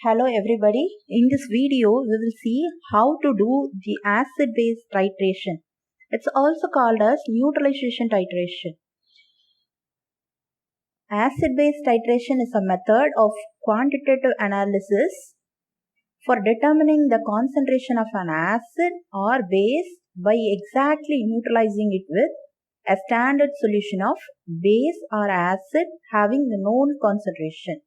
Hello everybody. In this video, we will see how to do the acid-base titration. It's also called as neutralization titration. Acid-base titration is a method of quantitative analysis for determining the concentration of an acid or base by exactly neutralizing it with a standard solution of base or acid having the known concentration.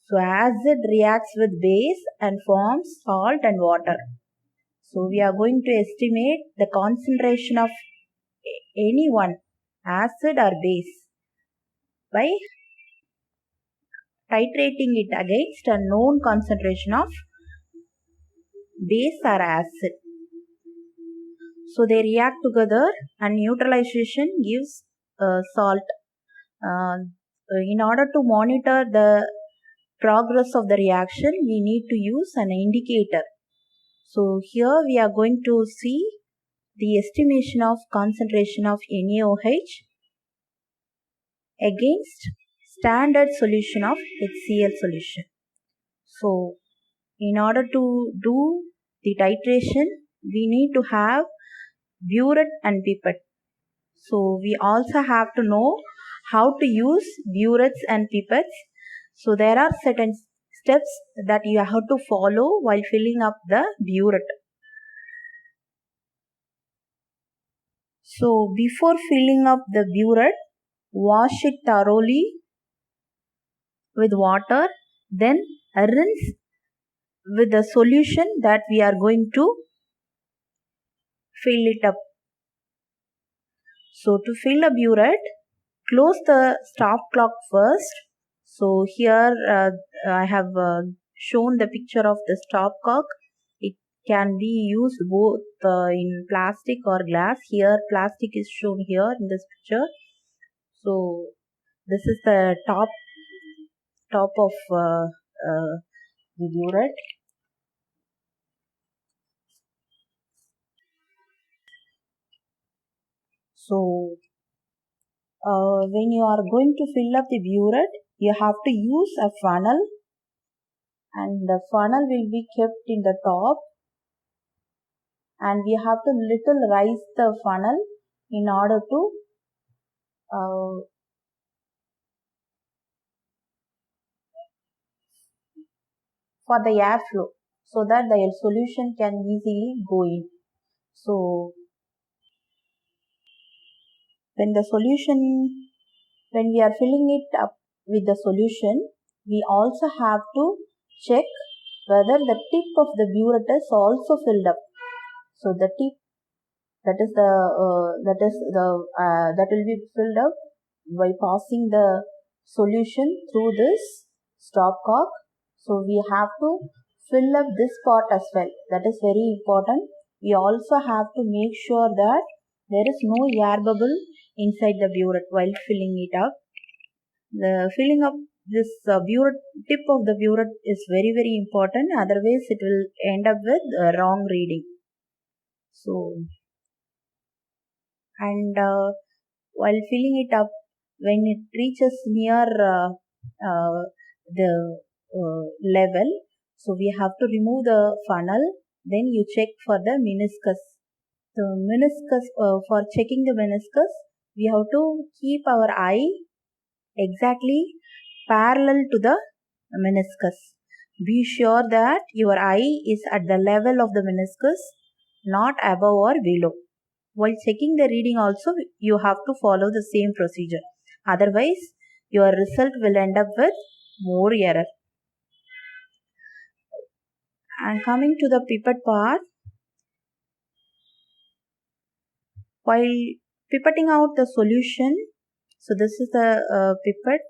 So acid reacts with base and forms salt and water. So we are going to estimate the concentration of any one acid or base by titrating it against a known concentration of base or acid. So they react together and neutralization gives salt. In order to monitor the progress of the reaction, we need to use an indicator. So here we are going to see the estimation of concentration of NaOH against standard solution of HCl solution. So in order to do the titration, we need to have burette and pipette. So we also have to know how to use burettes and pipettes. So there are certain steps that you have to follow while filling up the burette. So before filling up the burette, wash it thoroughly with water, then rinse with the solution that we are going to fill it up. So to fill a burette, close the stopcock first. So here I have shown the picture of the stopcock. It can be used both in plastic or glass. Here plastic is shown here in this picture. So this is the top of the burette. So when you are going to fill up the burette, you have to use a funnel, and the funnel will be kept in the top, and we have to little raise the funnel in order to for the airflow, so that the solution can easily go in. So when we are filling it up with the solution, we also have to check whether the tip of the burette is also filled up. So the tip that will be filled up by passing the solution through this stopcock. So we have to fill up this part as well. That is very important. We also have to make sure that there is no air bubble inside the burette while filling it up. The filling up this tip of the burette is very important. Otherwise, it will end up with wrong reading. So, and while filling it up, when it reaches near the level, so we have to remove the funnel. Then you check for the meniscus. The meniscus, for checking the meniscus, we have to keep our eye exactly parallel to the meniscus. Be sure that your eye is at the level of the meniscus, not above or below. While checking the reading also, you have to follow the same procedure. Otherwise, your result will end up with more error. And coming to the pipette part, while pipetting out the solution, so this is the pipette.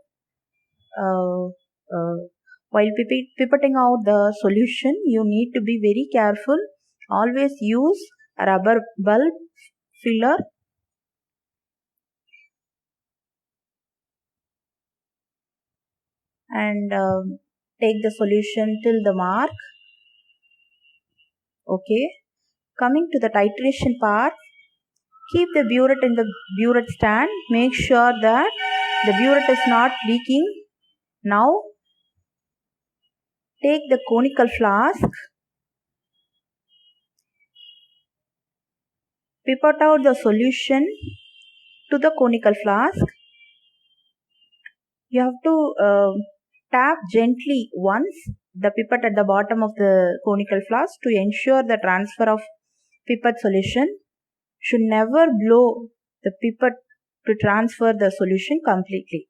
While pipetting out the solution, you need to be very careful. Always use a rubber bulb filler and take the solution till the mark. Okay. Coming to the titration part, keep the burette in the burette stand. Make sure that the burette is not leaking. Now take the conical flask, pipette out the solution to the conical flask. You have to tap gently once the pipette at the bottom of the conical flask to ensure the transfer of pipette solution. Should never blow the pipette to transfer the solution completely.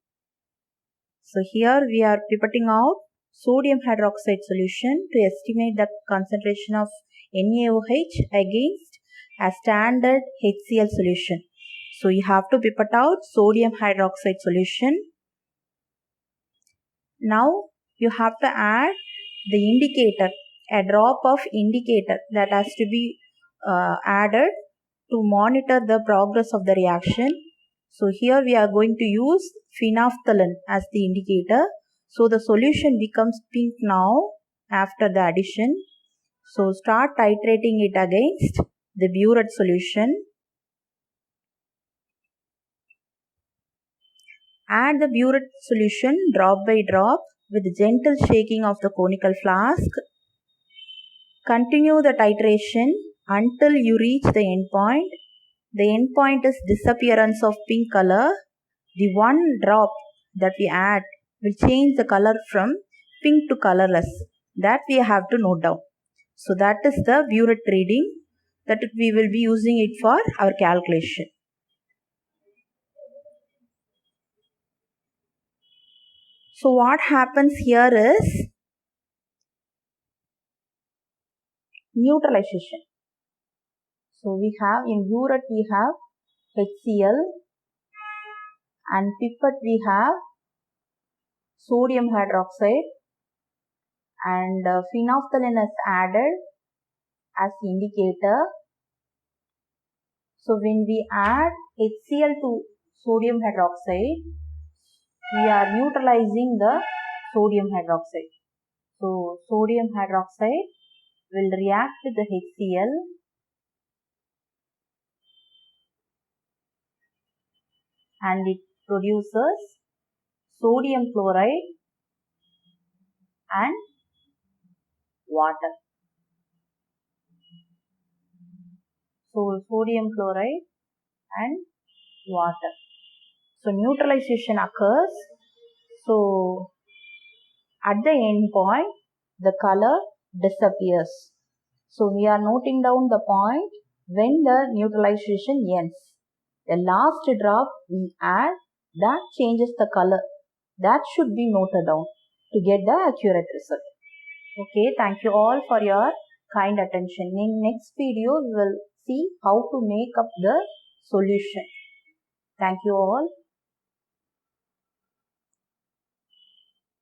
So here we are pipetting out sodium hydroxide solution to estimate the concentration of NaOH against a standard HCl solution. So you have to pipette out sodium hydroxide solution. Now you have to add the indicator, a drop of indicator that has to be added to monitor the progress of the reaction. So here we are going to use phenolphthalein as the indicator. So the solution becomes pink now after the addition. So start titrating it against the burette solution. Add the burette solution drop by drop with gentle shaking of the conical flask. Continue the titration until you reach the end point. The end point is disappearance of pink color. The one drop that we add will change the color from pink to colorless. That we have to note down. So that is the burette reading that we will be using it for our calculation. So what happens here is neutralization. So we have in burette we have HCl and pipette we have sodium hydroxide and phenolphthalein is added as indicator. So when we add HCl to sodium hydroxide, we are neutralizing the sodium hydroxide. So sodium hydroxide will react with the HCl and it produces sodium chloride and water. So sodium chloride and water. So neutralization occurs. So at the end point, the color disappears. So we are noting down the point when the neutralization ends. The last drop we add, that changes the color. That should be noted down to get the accurate result. Okay, thank you all for your kind attention. In next video, we will see how to make up the solution. Thank you all.